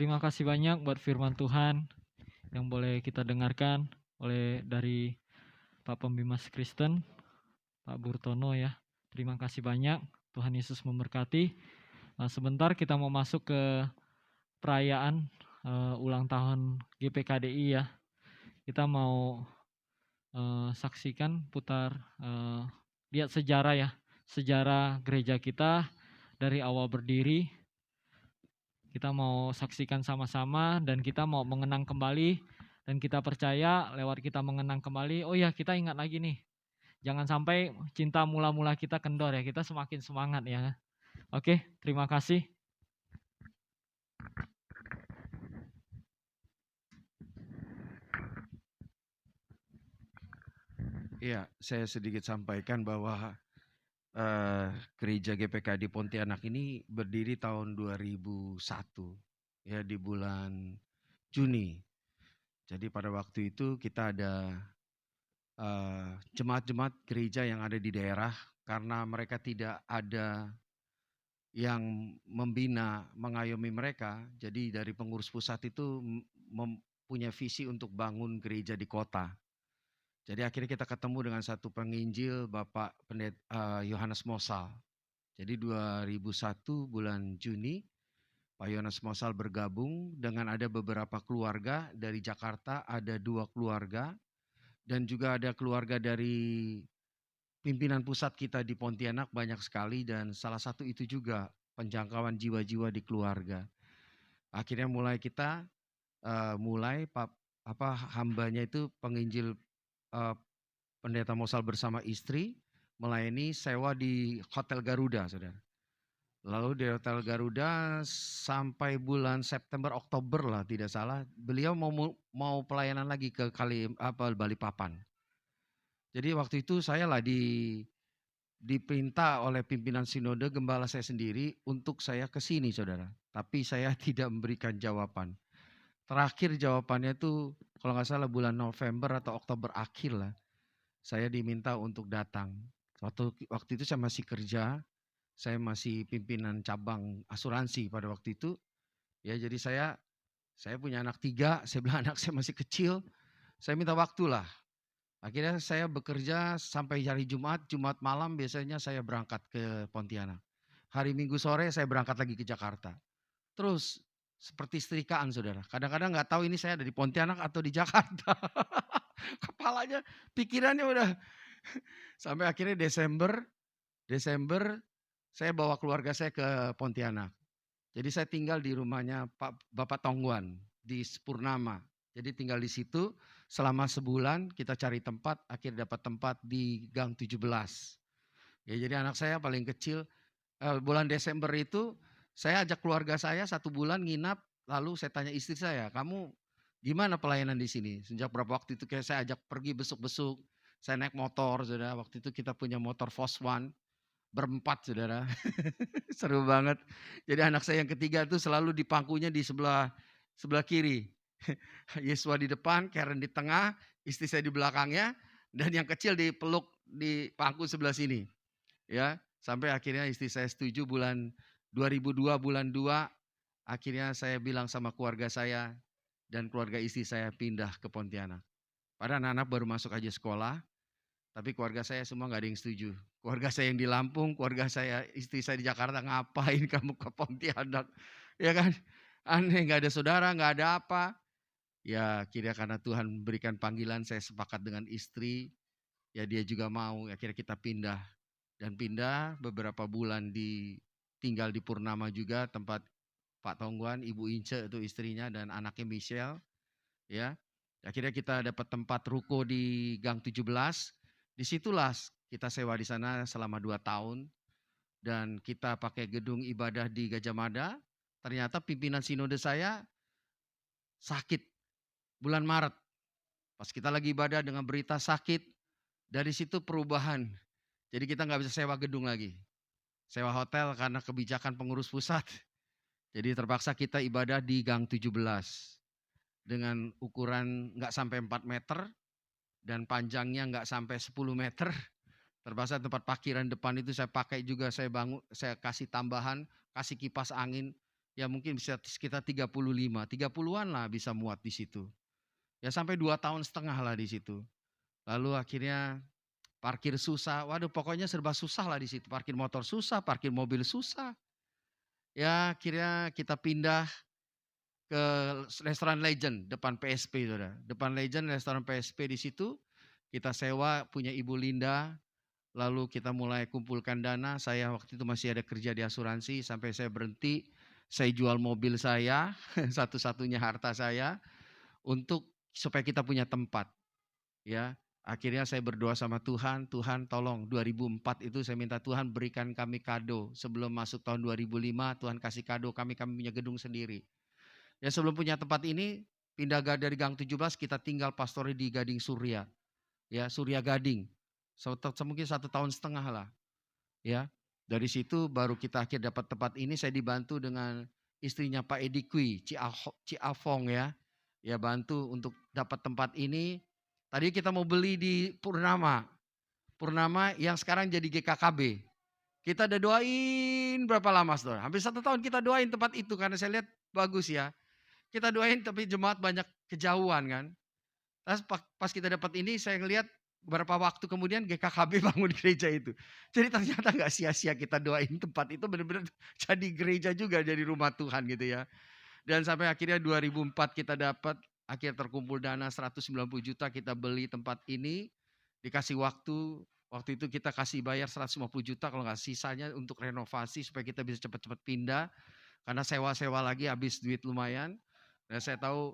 terima kasih banyak buat firman Tuhan yang boleh kita dengarkan dari Pak Pembimas Kristen, Pak Burtono ya. Terima kasih banyak. Tuhan Yesus memberkati. Sebentar kita mau masuk ke perayaan ulang tahun GPKDI ya. Kita mau saksikan lihat sejarah ya. Sejarah gereja kita dari awal berdiri. Kita mau saksikan sama-sama dan kita mau mengenang kembali. Dan kita percaya lewat kita mengenang kembali, oh ya kita ingat lagi nih. Jangan sampai cinta mula-mula kita kendor ya, kita semakin semangat ya. Oke, terima kasih. Iya, saya sedikit sampaikan bahwa gereja GPKD Pontianak ini berdiri tahun 2001 ya di bulan Juni. Jadi pada waktu itu kita ada jemaat-jemaat gereja yang ada di daerah karena mereka tidak ada yang membina, mengayomi mereka. Jadi dari pengurus pusat itu mempunyai visi untuk bangun gereja di kota. Jadi akhirnya kita ketemu dengan satu penginjil Bapak Pendeta Yohanes Mosal. Jadi 2001 bulan Juni Pak Yohanes Mosal bergabung dengan ada beberapa keluarga dari Jakarta, ada 2 keluarga dan juga ada keluarga dari pimpinan pusat kita di Pontianak banyak sekali dan salah satu itu juga penjangkauan jiwa-jiwa di keluarga. Akhirnya kita mulai hambanya itu penginjil Pendeta Mosal bersama istri melayani sewa di Hotel Garuda, saudara. Lalu di Hotel Garuda sampai bulan September Oktober lah tidak salah, beliau mau pelayanan lagi ke Balikpapan. Jadi waktu itu saya lah diperintah oleh pimpinan sinode gembala saya sendiri untuk saya ke sini, saudara. Tapi saya tidak memberikan jawaban. Terakhir jawabannya itu kalau nggak salah bulan November atau Oktober akhir lah. Saya diminta untuk datang. Waktu itu saya masih kerja, saya masih pimpinan cabang asuransi pada waktu itu. Ya jadi saya punya anak 3, saya bilang anak saya masih kecil, saya minta waktu lah. Akhirnya saya bekerja sampai hari Jumat malam biasanya saya berangkat ke Pontianak. Hari Minggu sore saya berangkat lagi ke Jakarta. Terus seperti setrikaan, saudara. Kadang-kadang nggak tahu ini saya ada di Pontianak atau di Jakarta. Kepalanya, pikirannya udah. Sampai akhirnya Desember saya bawa keluarga saya ke Pontianak. Jadi saya tinggal di rumahnya Bapak Tongguan di Purnama. Jadi tinggal di situ selama sebulan, kita cari tempat, akhirnya dapat tempat di Gang 17. Ya, jadi anak saya paling kecil bulan Desember itu saya ajak keluarga saya 1 bulan nginap, lalu saya tanya istri saya, "Kamu gimana pelayanan di sini?" Sejak berapa waktu itu kayak saya ajak pergi besuk-besuk, saya naik motor, saudara. Waktu itu kita punya motor Fos1 berempat, saudara. Seru banget. Jadi anak saya yang ketiga tuh selalu di pangkunya di sebelah kiri. Yesua di depan, Karen di tengah, istri saya di belakangnya, dan yang kecil dipeluk di pangku sebelah sini. Ya, sampai akhirnya istri saya setuju bulan 2002 bulan 2, akhirnya saya bilang sama keluarga saya dan keluarga istri saya pindah ke Pontianak. Padahal anak-anak baru masuk aja sekolah, tapi keluarga saya semua nggak ada yang setuju. Keluarga saya yang di Lampung, keluarga saya, istri saya di Jakarta, ngapain kamu ke Pontianak? Ya kan, aneh, nggak ada saudara, nggak ada apa. Ya kira karena Tuhan berikan panggilan, saya sepakat dengan istri, ya dia juga mau, akhirnya kita pindah. Dan pindah beberapa bulan tinggal di Purnama juga, tempat Pak Tongguan, Ibu Ince itu istrinya dan anaknya Michelle. Ya, akhirnya kita dapat tempat ruko di Gang 17. Disitulah kita sewa di sana selama 2 tahun. Dan kita pakai gedung ibadah di Gajah Mada. Ternyata pimpinan sinode saya sakit bulan Maret. Pas kita lagi ibadah dengan berita sakit, dari situ perubahan. Jadi kita nggak bisa sewa gedung lagi. Sewa hotel karena kebijakan pengurus pusat. Jadi terpaksa kita ibadah di Gang 17. Dengan ukuran nggak sampai 4 meter dan panjangnya nggak sampai 10 meter. Terpaksa tempat parkiran depan itu saya pakai juga, saya bangun, saya kasih tambahan, kasih kipas angin Ya mungkin bisa sekitar 30-an lah bisa muat di situ. Ya sampai 2,5 tahun lah di situ. Lalu akhirnya parkir susah, waduh pokoknya serba susah lah di situ. Parkir motor susah, parkir mobil susah. Ya akhirnya kita pindah ke restoran Legend depan PSP, saudara. Depan Legend restoran PSP di situ kita sewa punya Ibu Linda. Lalu kita mulai kumpulkan dana. Saya waktu itu masih ada kerja di asuransi sampai saya berhenti. Saya jual mobil saya, satu-satunya harta saya untuk supaya kita punya tempat. Ya, akhirnya saya berdoa sama Tuhan, Tuhan tolong 2004 itu saya minta Tuhan berikan kami kado. Sebelum masuk tahun 2005 Tuhan kasih kado kami punya gedung sendiri. Ya sebelum punya tempat ini pindah dari Gang 17 kita tinggal pastori di Gading Surya. Ya, Surya Gading. Mungkin 1,5 tahun lah. Ya, dari situ baru kita akhir dapat tempat ini. Saya dibantu dengan istrinya Pak Edi Kui, Ci Afong ya. Ya bantu untuk dapat tempat ini. Tadi kita mau beli di Purnama yang sekarang jadi GKKB. Kita udah doain berapa lama saudara? Hampir 1 tahun kita doain tempat itu karena saya lihat bagus ya. Kita doain tapi jemaat banyak kejauhan kan. Terus pas kita dapat ini saya ngelihat beberapa waktu kemudian GKKB bangun gereja itu. Jadi ternyata gak sia-sia kita doain tempat itu benar-benar jadi gereja juga, jadi rumah Tuhan gitu ya. Dan sampai akhirnya 2004 kita dapat, akhirnya terkumpul dana 190 juta kita beli tempat ini. Dikasih waktu itu kita kasih bayar 150 juta kalau gak sisanya untuk renovasi supaya kita bisa cepat-cepat pindah. Karena sewa-sewa lagi habis duit lumayan. Dan saya tahu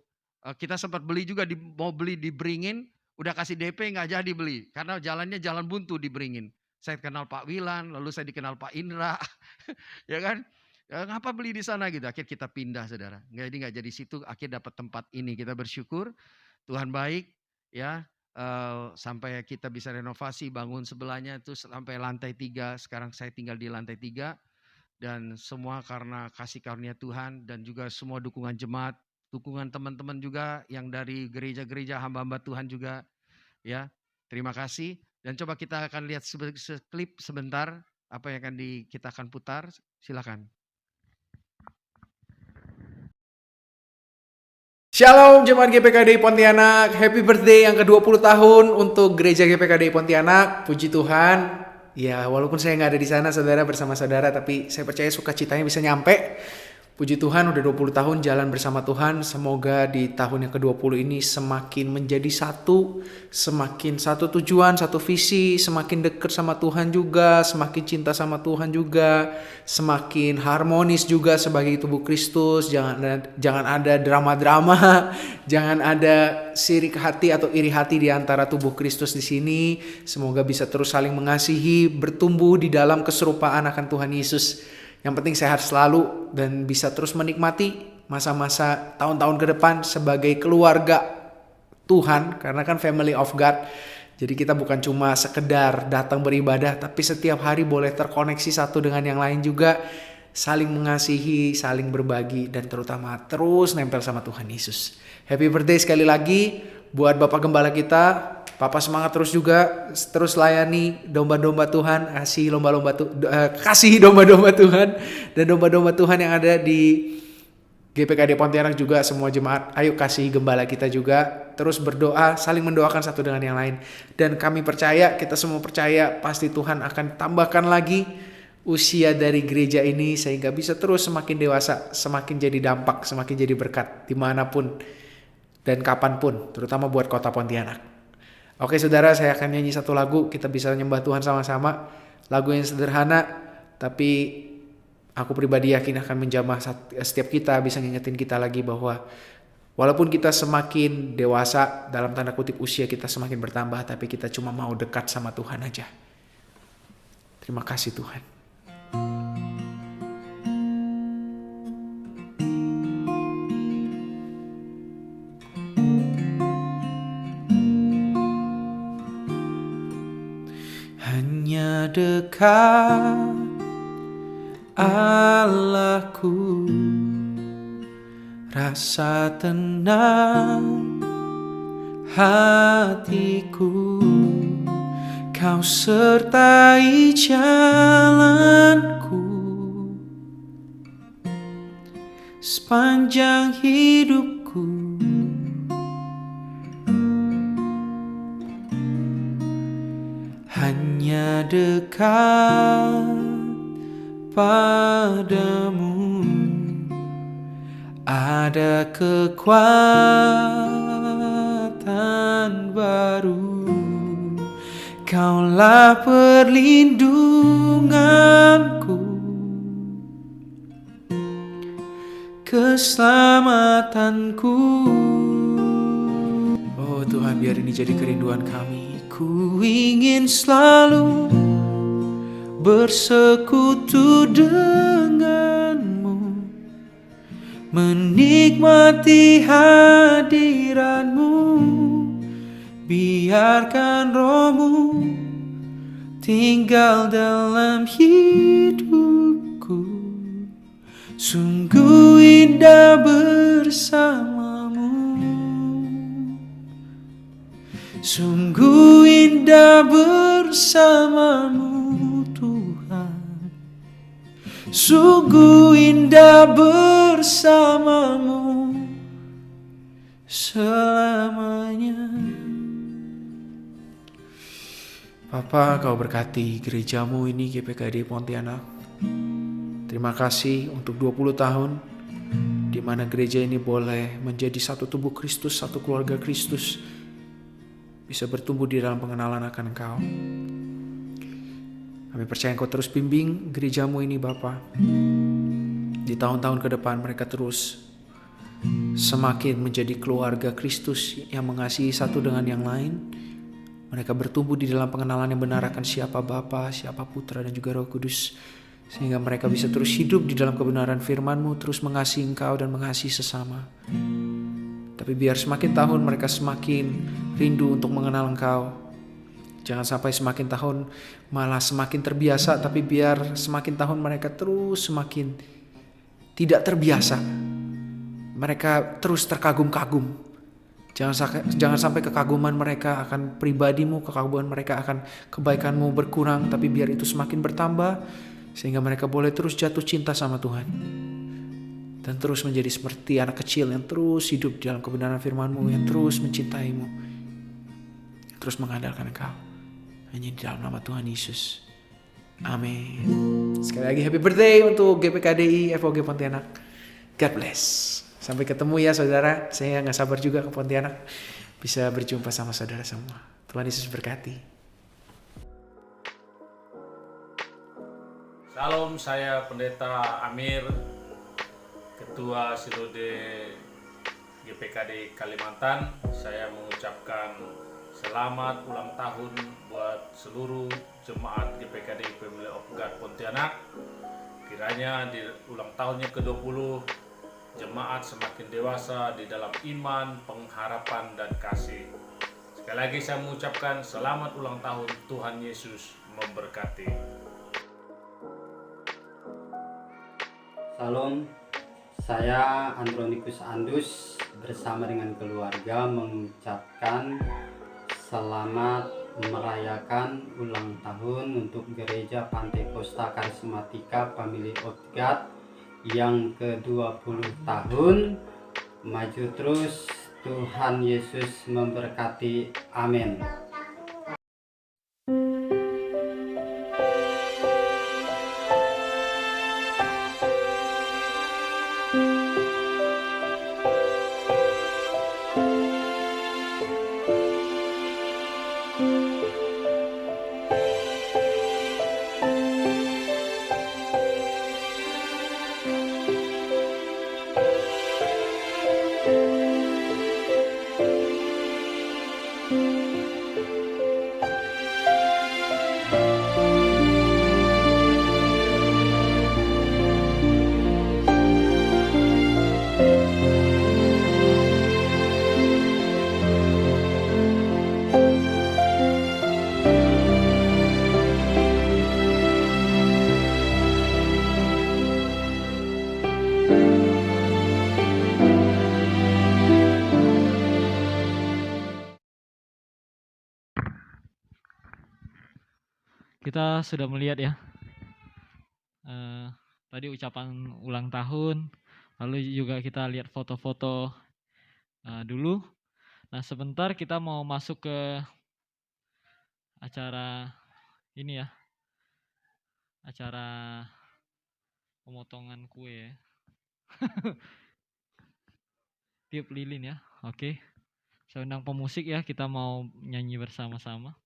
kita sempat beli juga, mau beli di Beringin, udah kasih DP nggak jadi beli. Karena jalannya jalan buntu di Beringin. Saya kenal Pak Wilan, lalu saya dikenal Pak Indra. Ya kan, ya, ngapa beli di sana gitu. Akhirnya kita pindah saudara. Jadi nggak jadi situ, akhirnya dapat tempat ini. Kita bersyukur, Tuhan baik ya. Sampai kita bisa renovasi, bangun sebelahnya itu sampai lantai 3. Sekarang saya tinggal di lantai 3. Dan semua karena kasih karunia Tuhan dan juga semua dukungan jemaat, dukungan teman-teman juga yang dari gereja-gereja hamba-hamba Tuhan juga ya. Terima kasih dan coba kita akan lihat klip sebentar apa yang kita akan putar. Silakan. Shalom jemaat GPKDI Pontianak, happy birthday yang ke-20 tahun untuk gereja GPKDI Pontianak. Puji Tuhan. Ya, walaupun saya nggak ada di sana saudara bersama saudara, tapi saya percaya sukacitanya bisa nyampe. Puji Tuhan udah 20 tahun jalan bersama Tuhan. Semoga di tahun yang ke-20 ini semakin menjadi satu, semakin satu tujuan, satu visi, semakin dekat sama Tuhan juga, semakin cinta sama Tuhan juga, semakin harmonis juga sebagai tubuh Kristus. Jangan ada drama-drama, jangan ada sirik hati atau iri hati di antara tubuh Kristus di sini. Semoga bisa terus saling mengasihi, bertumbuh di dalam keserupaan akan Tuhan Yesus. Yang penting sehat selalu dan bisa terus menikmati masa-masa tahun-tahun ke depan sebagai keluarga Tuhan. Karena kan family of God. Jadi kita bukan cuma sekedar datang beribadah, tapi setiap hari boleh terkoneksi satu dengan yang lain juga. Saling mengasihi, saling berbagi, dan terutama terus nempel sama Tuhan Yesus. Happy birthday sekali lagi buat Bapak Gembala kita. Papa semangat terus juga, terus layani domba-domba Tuhan, kasih domba-domba Tuhan dan domba-domba Tuhan yang ada di GPKD Pontianak juga. Semua jemaat, ayo kasih gembala kita juga, terus berdoa, saling mendoakan satu dengan yang lain. Dan kami percaya, kita semua percaya pasti Tuhan akan tambahkan lagi usia dari gereja ini sehingga bisa terus semakin dewasa, semakin jadi dampak, semakin jadi berkat dimanapun dan kapanpun, terutama buat kota Pontianak. Oke saudara, saya akan nyanyi satu lagu, kita bisa nyembah Tuhan sama-sama. Lagu yang sederhana, tapi aku pribadi yakin akan menjamah setiap kita, bisa ngingetin kita lagi bahwa walaupun kita semakin dewasa, dalam tanda kutip usia kita semakin bertambah, tapi kita cuma mau dekat sama Tuhan aja. Terima kasih Tuhan. Dekat Allahku, rasa tenang hatiku, Kau sertai jalanku, sepanjang hidupku. Hanya dekat padamu ada kekuatan baru. Kaulah perlindunganku, keselamatanku. Oh Tuhan, biar ini jadi kerinduan kami. Ku ingin selalu bersekutu denganmu, menikmati hadiratmu. Biarkan rohmu tinggal dalam hidupku. Sungguh indah bersamamu, sungguh indah bersamamu Tuhan. Sungguh indah bersamamu selamanya. Bapa, Kau berkati gerejamu ini GPKD Pontianak. Terima kasih untuk 20 tahun di mana gereja ini boleh menjadi satu tubuh Kristus, satu keluarga Kristus, bisa bertumbuh di dalam pengenalan akan Engkau. Kami percaya Engkau terus bimbing gerejamu ini Bapa. Di tahun-tahun ke depan mereka terus semakin menjadi keluarga Kristus yang mengasihi satu dengan yang lain. Mereka bertumbuh di dalam pengenalan yang benar akan siapa Bapa, siapa Putra dan juga Roh Kudus. Sehingga mereka bisa terus hidup di dalam kebenaran firman-Mu, terus mengasihi Engkau dan mengasihi sesama. Tapi biar semakin tahun mereka semakin rindu untuk mengenal Engkau. Jangan sampai semakin tahun malah semakin terbiasa, tapi biar semakin tahun mereka terus semakin tidak terbiasa. Mereka terus terkagum-kagum. Jangan sampai kekaguman mereka akan pribadimu, kekaguman mereka akan kebaikanmu berkurang, tapi biar itu semakin bertambah, sehingga mereka boleh terus jatuh cinta sama Tuhan. Dan terus menjadi seperti anak kecil yang terus hidup di dalam kebenaran firman-Mu, yang terus mencintai-Mu, terus mengandalkan Engkau. Hanya di dalam nama Tuhan Yesus. Amin. Sekali lagi happy birthday untuk GPKDI FOG Pontianak. God bless. Sampai ketemu ya saudara. Saya gak sabar juga ke Pontianak bisa berjumpa sama saudara semua. Tuhan Yesus berkati. Salam, saya Pendeta Amir, Ketua Sinode GPKD Kalimantan. Saya mengucapkan selamat ulang tahun buat seluruh jemaat GPKD Family of God Pontianak. Kiranya di ulang tahunnya ke-20 jemaat semakin dewasa di dalam iman, pengharapan, dan kasih. Sekali lagi saya mengucapkan selamat ulang tahun. Tuhan Yesus memberkati. Salam, saya Andronikus Andus bersama dengan keluarga mengucapkan selamat merayakan ulang tahun untuk Gereja Pantai Kosta Karismatika Family of God yang ke-20 tahun. Maju terus, Tuhan Yesus memberkati. Amin. Kita sudah melihat ya, tadi ucapan ulang tahun Lalu juga kita lihat foto-foto dulu. Nah, sebentar kita mau masuk ke acara ini ya, acara pemotongan kue ya. Tiup lilin ya. Oke. Saya undang pemusik ya, kita mau nyanyi bersama-sama.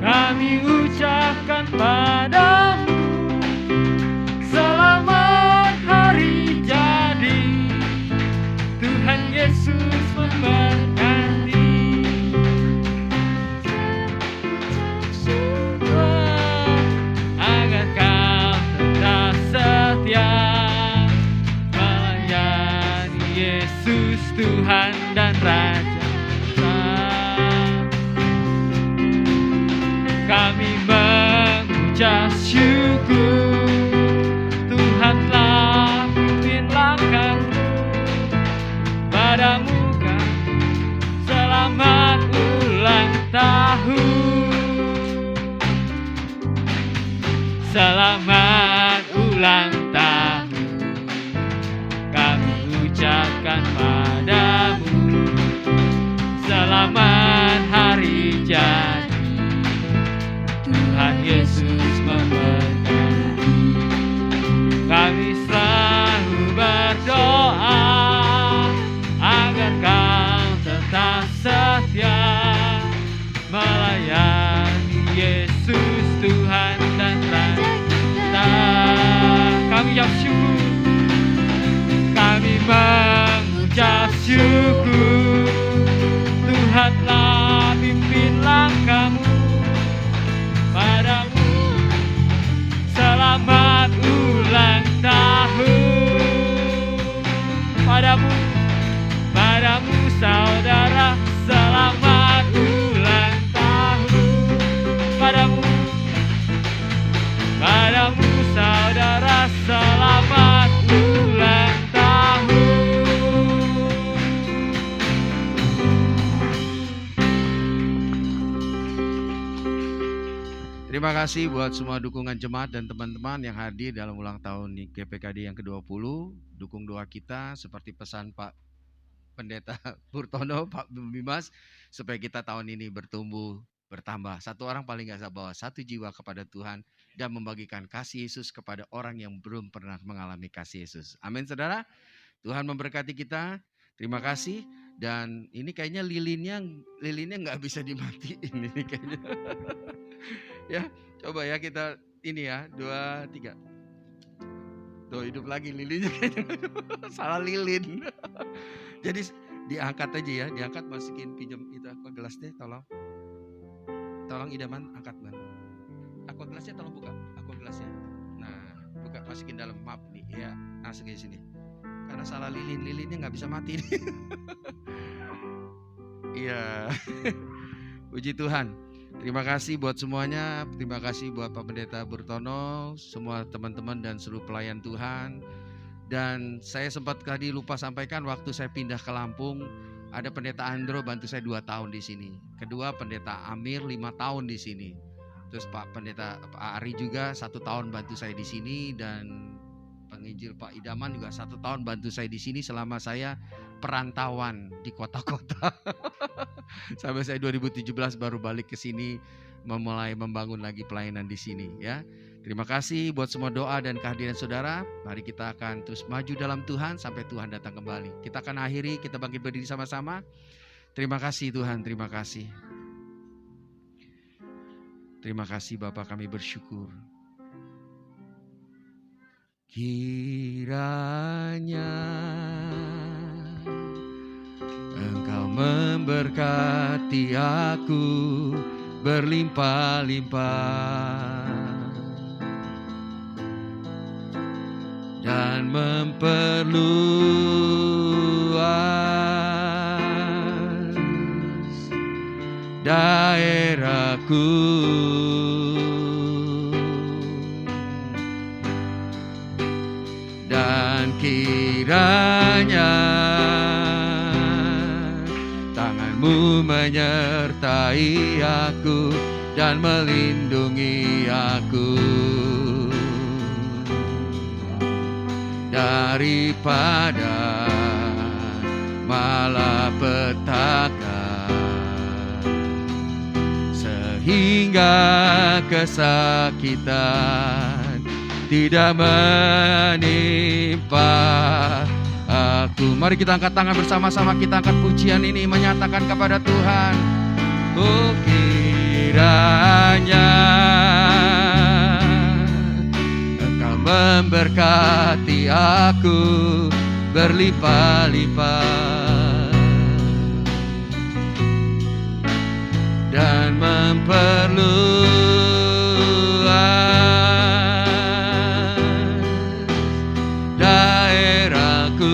Kami ucapkan padamu selamat hari jadi, Tuhan Yesus memberkati. Agar kau tetap setia melayani Yesus Tuhan dan Raja. Kami mengucap syukur, Tuhanlah pimpin langkahku, padamu kami selamat ulang tahun. Selamat ulang tahun kami ucapkan padamu, selamat hari jadi, Tuhan Yesus memberkati. Kami selalu berdoa agar kau tetap setia melayani Yesus Tuhan dan Raja. Kami yang syukur, kami mengucap syukur, Tuhanlah pimpin langkahmu, padamu selamat ulang tahun. Padamu saudara selamat ulang tahun. Padamu saudara selamat ulang tahun. Terima kasih buat semua dukungan jemaat dan teman-teman yang hadir dalam ulang tahun GPKD yang ke-20. Dukung doa kita seperti pesan Pak Pendeta Burtono, Pak Bimas, supaya kita tahun ini bertumbuh, bertambah. Satu orang paling gak bawa satu jiwa kepada Tuhan dan membagikan kasih Yesus kepada orang yang belum pernah mengalami kasih Yesus. Amin saudara. Tuhan memberkati kita. Terima kasih. Dan ini kayaknya lilinnya nggak bisa dimatiin ini kayaknya. Ya, coba ya kita ini ya, 2, 3. Tuh hidup lagi lilinnya kayaknya. Salah lilin. Jadi diangkat aja ya, diangkat, masukin pinjam itu aqua gelasnya, tolong. Tolong idaman angkat man. Aqua gelasnya tolong buka, aqua gelasnya. Nah, buka, masukin dalam, maaf nih ya, masukin sini. Karena salah lilinnya nggak bisa mati nih. Iya. Puji Tuhan. Terima kasih buat semuanya. Terima kasih buat Pak Pendeta Burtono, semua teman-teman dan seluruh pelayan Tuhan. Dan saya sempat tadi lupa sampaikan, waktu saya pindah ke Lampung, ada Pendeta Andro bantu saya 2 tahun di sini. Kedua Pendeta Amir 5 tahun di sini. Terus Pak Pendeta Pak Ari juga 1 tahun bantu saya di sini, dan penginjil Pak Idaman juga 1 tahun bantu saya di sini selama saya perantauan di kota-kota. Sampai saya 2017 baru balik ke sini memulai membangun lagi pelayanan di sini ya. Terima kasih buat semua doa dan kehadiran saudara. Mari kita akan terus maju dalam Tuhan sampai Tuhan datang kembali. Kita akan akhiri, kita bangkit berdiri sama-sama. Terima kasih Tuhan, terima kasih. Terima kasih Bapa, kami bersyukur. Kiranya Engkau memberkati aku berlimpah-limpah dan memperluas daerahku. Dan kiranya tangan-Mu menyertai aku dan melindungi aku daripada malapetaka, sehingga kesakitan tidak menimpa aku. Mari kita angkat tangan bersama-sama, kita angkat pujian ini menyatakan kepada Tuhan. Oh kiranya Engkau memberkati aku berlimpah-limpah dan memperluas daerahku,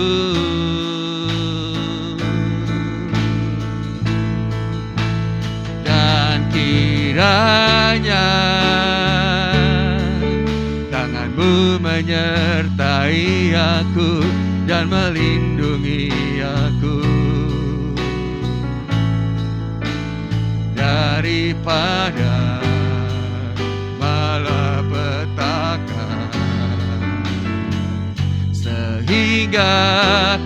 dan kiranya tangan-Mu menyertai aku dan melindungi aku daripada malapetaka, sehingga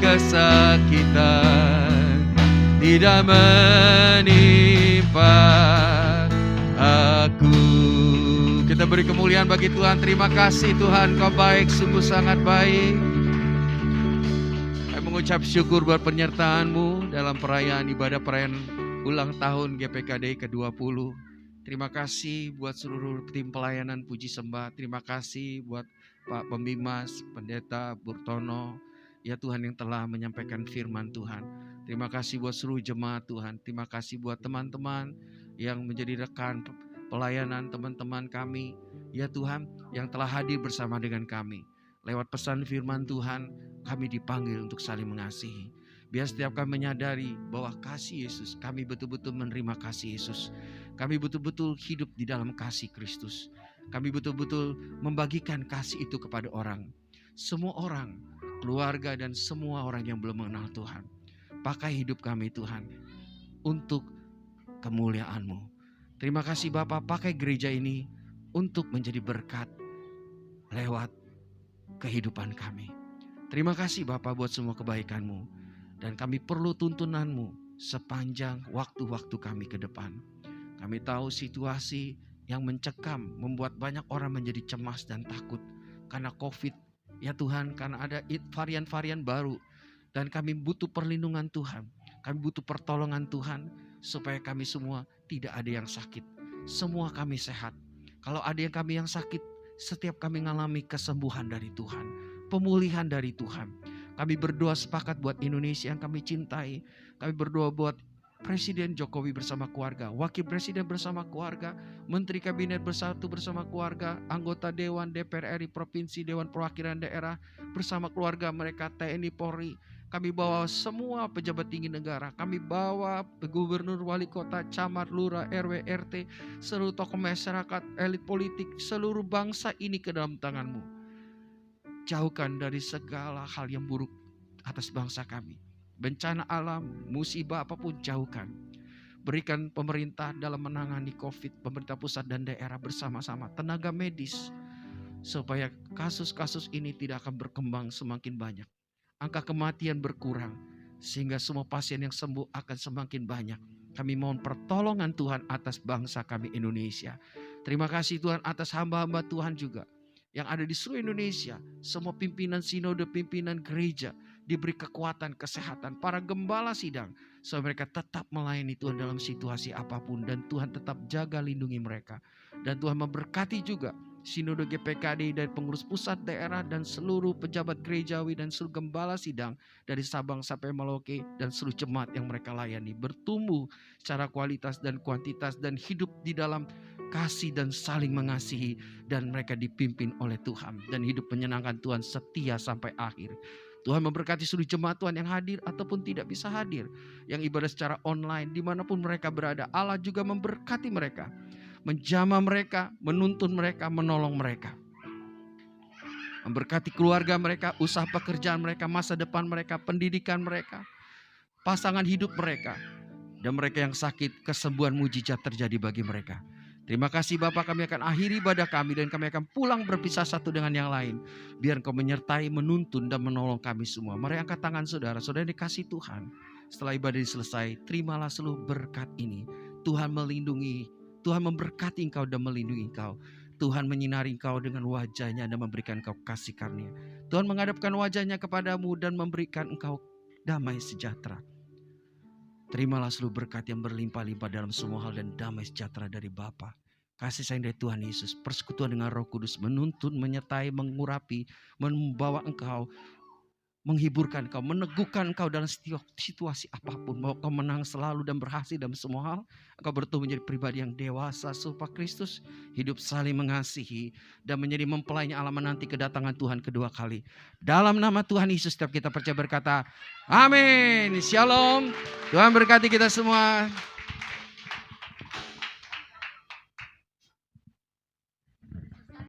kesakitan tidak menimpa aku. Kita beri kemuliaan bagi Tuhan. Terima kasih Tuhan, Kau baik, sungguh sangat baik. Kami mengucap syukur buat penyertaan-Mu dalam perayaan ulang tahun GPKD ke-20. Terima kasih buat seluruh tim pelayanan puji sembah. Terima kasih buat Pak Pembimas, Pendeta Burtono, ya Tuhan, yang telah menyampaikan firman Tuhan. Terima kasih buat seluruh jemaat Tuhan. Terima kasih buat teman-teman yang menjadi rekan pelayanan, teman-teman kami, ya Tuhan, yang telah hadir bersama dengan kami. Lewat pesan firman Tuhan, kami dipanggil untuk saling mengasihi. Biar setiap kami menyadari bahwa kasih Yesus, kami betul-betul menerima kasih Yesus. Kami betul-betul hidup di dalam kasih Kristus. Kami betul-betul membagikan kasih itu kepada orang. Semua orang, keluarga dan semua orang yang belum mengenal Tuhan. Pakai hidup kami Tuhan untuk kemuliaan-Mu. Terima kasih Bapa, pakai gereja ini untuk menjadi berkat lewat kehidupan kami. Terima kasih Bapa buat semua kebaikan-Mu. Dan kami perlu tuntunan-Mu sepanjang waktu-waktu kami ke depan. Kami tahu situasi yang mencekam membuat banyak orang menjadi cemas dan takut karena COVID. Ya Tuhan, karena ada varian-varian baru. Dan kami butuh perlindungan Tuhan. Kami butuh pertolongan Tuhan supaya kami semua tidak ada yang sakit. Semua kami sehat. Kalau ada yang kami yang sakit, setiap kami mengalami kesembuhan dari Tuhan. Pemulihan dari Tuhan. Kami berdoa sepakat buat Indonesia yang kami cintai. Kami berdoa buat Presiden Jokowi bersama keluarga, Wakil Presiden bersama keluarga, Menteri Kabinet bersatu bersama keluarga, anggota Dewan DPR RI Provinsi, Dewan Perwakilan Daerah bersama keluarga mereka, TNI Polri. kami bawa semua pejabat tinggi negara, kami bawa gubernur, wali kota, camat, lurah, RW, RT, seluruh tokoh masyarakat, elit politik, seluruh bangsa ini ke dalam tangan-Mu. Jauhkan dari segala hal yang buruk atas bangsa kami. Bencana alam, musibah apapun jauhkan. Berikan pemerintah dalam menangani COVID, pemerintah pusat dan daerah bersama-sama, tenaga medis, supaya kasus-kasus ini tidak akan berkembang semakin banyak. Angka kematian berkurang, sehingga semua pasien yang sembuh akan semakin banyak. Kami mohon pertolongan Tuhan atas bangsa kami Indonesia. Terima kasih Tuhan atas hamba-hamba Tuhan juga yang ada di seluruh Indonesia. Semua pimpinan sinode, pimpinan gereja diberi kekuatan, kesehatan. Para gembala sidang, supaya mereka tetap melayani Tuhan dalam situasi apapun. Dan Tuhan tetap jaga lindungi mereka. Dan Tuhan memberkati juga Sinode GPKD dari pengurus pusat, daerah, dan seluruh pejabat gerejawi dan seluruh gembala sidang dari Sabang sampai Merauke dan seluruh jemaat yang mereka layani bertumbuh secara kualitas dan kuantitas dan hidup di dalam kasih dan saling mengasihi, dan mereka dipimpin oleh Tuhan dan hidup menyenangkan Tuhan, setia sampai akhir. Tuhan memberkati seluruh jemaat Tuhan yang hadir ataupun tidak bisa hadir, yang ibadah secara online dimanapun mereka berada. Allah juga memberkati mereka, menjamah mereka, menuntun mereka, menolong mereka. Memberkati keluarga mereka, usaha pekerjaan mereka, masa depan mereka, pendidikan mereka, pasangan hidup mereka. Dan mereka yang sakit, kesembuhan mujizat terjadi bagi mereka. Terima kasih Bapa, kami akan akhiri ibadah kami dan kami akan pulang berpisah satu dengan yang lain. Biar Engkau menyertai, menuntun dan menolong kami semua. Mari angkat tangan saudara, saudara dikasih Tuhan. Setelah ibadah ini selesai, terimalah seluruh berkat ini. Tuhan melindungi, Tuhan memberkati engkau dan melindungi engkau. Tuhan menyinari engkau dengan wajahnya dan memberikan engkau kasih karunia. Tuhan menghadapkan wajahnya kepadamu dan memberikan engkau damai sejahtera. Terimalah seluruh berkat yang berlimpah-limpah dalam semua hal dan damai sejahtera dari Bapa, kasih sayang dari Tuhan Yesus, persekutuan dengan Roh Kudus menuntun, menyertai, mengurapi, membawa engkau, menghiburkan engkau, meneguhkan engkau dalam situasi apapun. Bahwa engkau menang selalu dan berhasil dalam semua hal. Engkau bertumbuh menjadi pribadi yang dewasa serupa Kristus, hidup saling mengasihi dan menjadi mempelainya Allah menanti kedatangan Tuhan kedua kali. Dalam nama Tuhan Yesus setiap kita percaya berkata, amin. Shalom. Tuhan berkati kita semua.